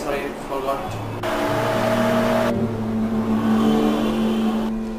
sorry forgot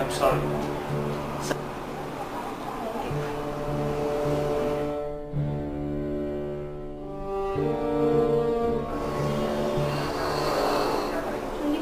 I'm sorry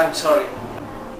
I'm sorry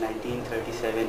1937।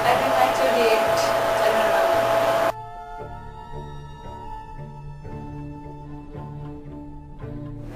I think 1938 I don't remember।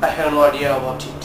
I have no idea about it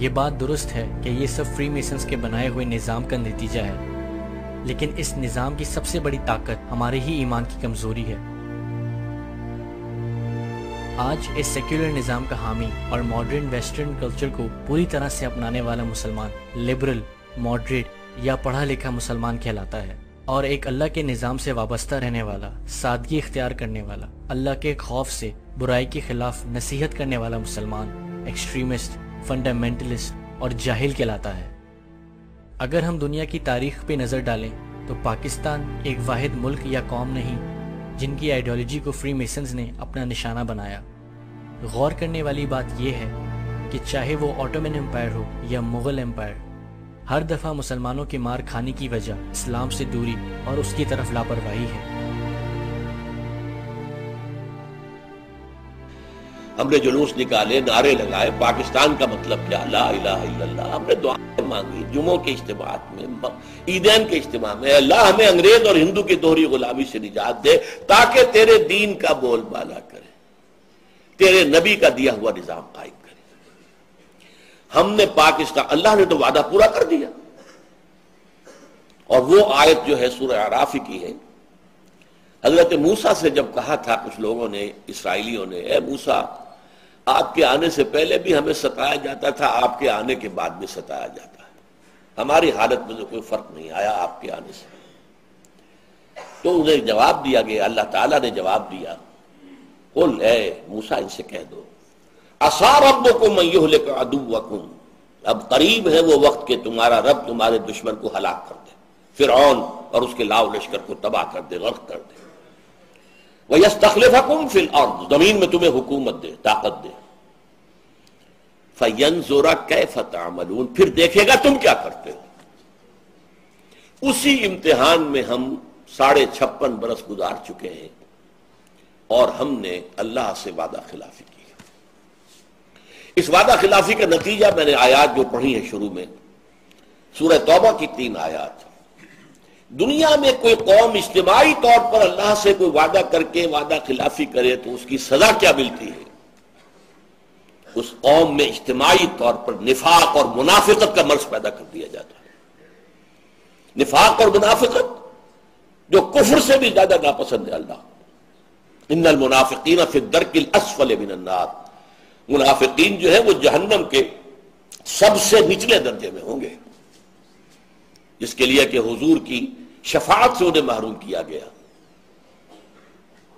یہ بات درست ہے کہ یہ سب فری میسنز کے بنائے ہوئے نظام کا نتیجہ ہے، لیکن اس نظام کی سب سے بڑی طاقت ہمارے ہی ایمان کی کمزوری ہے۔ آج اس سیکولر نظام کا حامی اور ماڈرن ویسٹرن کلچر کو پوری طرح سے اپنانے والا مسلمان لبرل، ماڈریٹ یا پڑھا لکھا مسلمان کہلاتا ہے، اور ایک اللہ کے نظام سے وابستہ رہنے والا، سادگی اختیار کرنے والا، اللہ کے خوف سے برائی کے خلاف نصیحت کرنے والا مسلمان ایکسٹریمسٹ، فنڈامنٹلسٹ اور جاہل کہلاتا ہے۔ اگر ہم دنیا کی تاریخ پہ نظر ڈالیں تو پاکستان ایک واحد ملک یا قوم نہیں جن کی آئیڈیالوجی کو فری میسنز نے اپنا نشانہ بنایا۔ غور کرنے والی بات یہ ہے کہ چاہے وہ آٹومن امپائر ہو یا مغل امپائر، ہر دفعہ مسلمانوں کے مار کھانے کی وجہ اسلام سے دوری اور اس کی طرف لاپرواہی ہے۔ ہم نے جلوس نکالے، نعرے لگائے، پاکستان کا مطلب کیا، لا الہ الا اللہ، ہم نے دعائیں مانگی جمعوں کے اجتماعات میں، عیدین کے اجتماع میں، اللہ ہمیں انگریز اور ہندو کی دوہری غلامی سے نجات دے تاکہ تیرے دین کا بول بالا کرے، تیرے نبی کا دیا ہوا نظام قائم کرے۔ ہم نے پاکستان، اللہ نے تو وعدہ پورا کر دیا، اور وہ آیت جو ہے سورہ اعراف کی ہے، حضرت موسیٰ سے جب کہا تھا کچھ لوگوں نے، اسرائیلیوں نے، اے موسیٰ آپ کے آنے سے پہلے بھی ہمیں ستایا جاتا تھا، آپ کے آنے کے بعد بھی ستایا جاتا ہے، ہماری حالت میں تو کوئی فرق نہیں آیا آپ کے آنے سے۔ تو انہیں جواب دیا گیا، اللہ تعالیٰ نے جواب دیا، قل اے موسیٰ ان سے کہہ دو، عسیٰ ربکم ان یہلک عدوکم، اب قریب ہے وہ وقت کہ تمہارا رب تمہارے دشمن کو ہلاک کر دے، فرعون اور اس کے لاؤ لشکر کو تباہ کر دے، غرق کر دے، وَيَسْتَخْلِفَكُمْ فِي الْأَرْضِ، زمین میں تمہیں حکومت دے، طاقت دے، فَيَنْظُرَ كَيْفَ تَعْمَلُونَ، پھر دیکھے گا تم کیا کرتے ہو۔ اسی امتحان میں ہم 56.5 برس گزار چکے ہیں، اور ہم نے اللہ سے وعدہ خلافی کی ہے۔ اس وعدہ خلافی کا نتیجہ میں نے آیات جو پڑھی ہیں شروع میں، سورہ توبہ کی 3 آیات۔ دنیا میں کوئی قوم اجتماعی طور پر اللہ سے کوئی وعدہ کر کے وعدہ خلافی کرے تو اس کی سزا کیا ملتی ہے؟ اس قوم میں اجتماعی طور پر نفاق اور منافقت کا مرض پیدا کر دیا جاتا ہے۔ نفاق اور منافقت جو کفر سے بھی زیادہ ناپسند ہے اللہ۔ ان المنافقین فی الدرک الاسفل من النار، منافقین جو ہے وہ جہنم کے سب سے نچلے درجے میں ہوں گے، جس کے لیے کہ حضور کی شفاعت سے انہیں محروم کیا گیا۔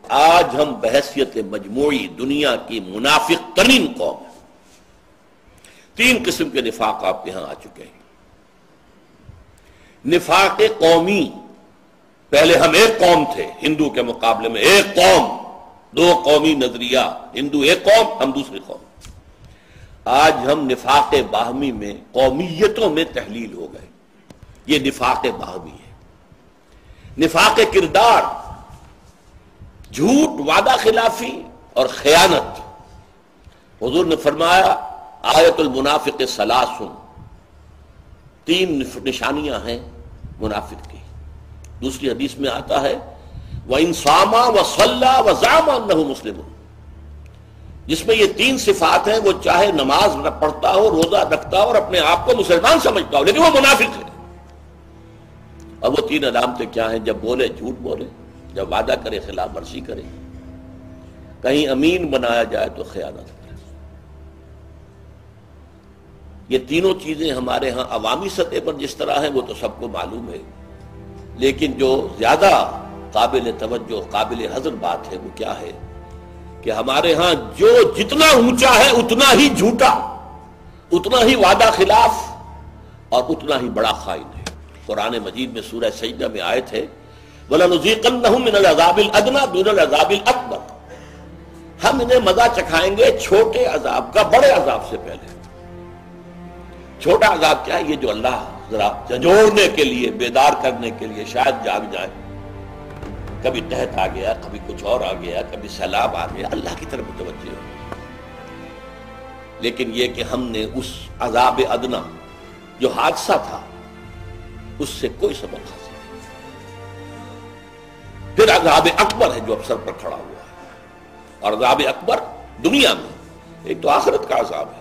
آج ہم بحیثیت مجموعی دنیا کی منافق ترین قوم ہیں۔ 3 قسم کے نفاق آپ کے ہاں آ چکے ہیں۔ نفاق قومی، پہلے ہم ایک قوم تھے، ہندو کے مقابلے میں ایک قوم، 2 قومی نظریہ، ہندو ایک قوم، ہم دوسری قوم۔ آج ہم نفاق باہمی میں قومیتوں میں تحلیل ہو گئے، یہ نفاق باہمی ہے۔ نفاق کردار، جھوٹ، وعدہ خلافی اور خیانت۔ حضور نے فرمایا آیت المنافق ثلاث، 3 نشانیاں ہیں منافق کی۔ دوسری حدیث میں آتا ہے وَإِن صَامَ وَصَلَّى وَزَعَمَ أَنَّهُ مُسْلِمٌ، جس میں یہ 3 صفات ہیں، وہ چاہے نماز پڑھتا ہو، روزہ رکھتا ہو اور اپنے آپ کو مسلمان سمجھتا ہو، لیکن وہ منافق ہے۔ اور وہ 3 علامتیں کیا ہیں؟ جب بولے جھوٹ بولے، جب وعدہ کرے خلاف ورزی کرے، کہیں امین بنایا جائے تو خیانت کرے۔ یہ تینوں چیزیں ہمارے ہاں عوامی سطح پر جس طرح ہیں وہ تو سب کو معلوم ہے، لیکن جو زیادہ قابل توجہ، قابل حذر بات ہے وہ کیا ہے کہ ہمارے ہاں جو جتنا اونچا ہے اتنا ہی جھوٹا، اتنا ہی وعدہ خلاف اور اتنا ہی بڑا خائن ہے۔ قرآن مجید میں سورہ سجدہ میں آیت ہے وَلَنُذِيقَنَّهُم مِّنَ الْعَذَابِ الْأَدْنَىٰ دُونَ الْعَذَابِ الْأَكْبَرِ، ہم انہیں مزہ چکھائیں گے چھوٹے عذاب کا بڑے عذاب سے پہلے۔ چھوٹا عذاب کیا ہے؟ یہ جو اللہ ذرا جھنجھوڑنے کے لیے، بیدار کرنے کے لیے شاید جاگ جائے، کبھی تحت آ گیا، کبھی کچھ اور آ گیا، کبھی سیلاب آ گیا، اللہ کی طرف متوجہ ہو۔ لیکن یہ کہ ہم نے اس عذاب ادنا جو حادثہ تھا اس سے کوئی سبق حاصل نہیں۔ پھر عذاب اکبر ہے جو اب سر پر کھڑا ہوا ہے، اور عذاب اکبر دنیا میں، ایک تو آخرت کا عذاب ہے،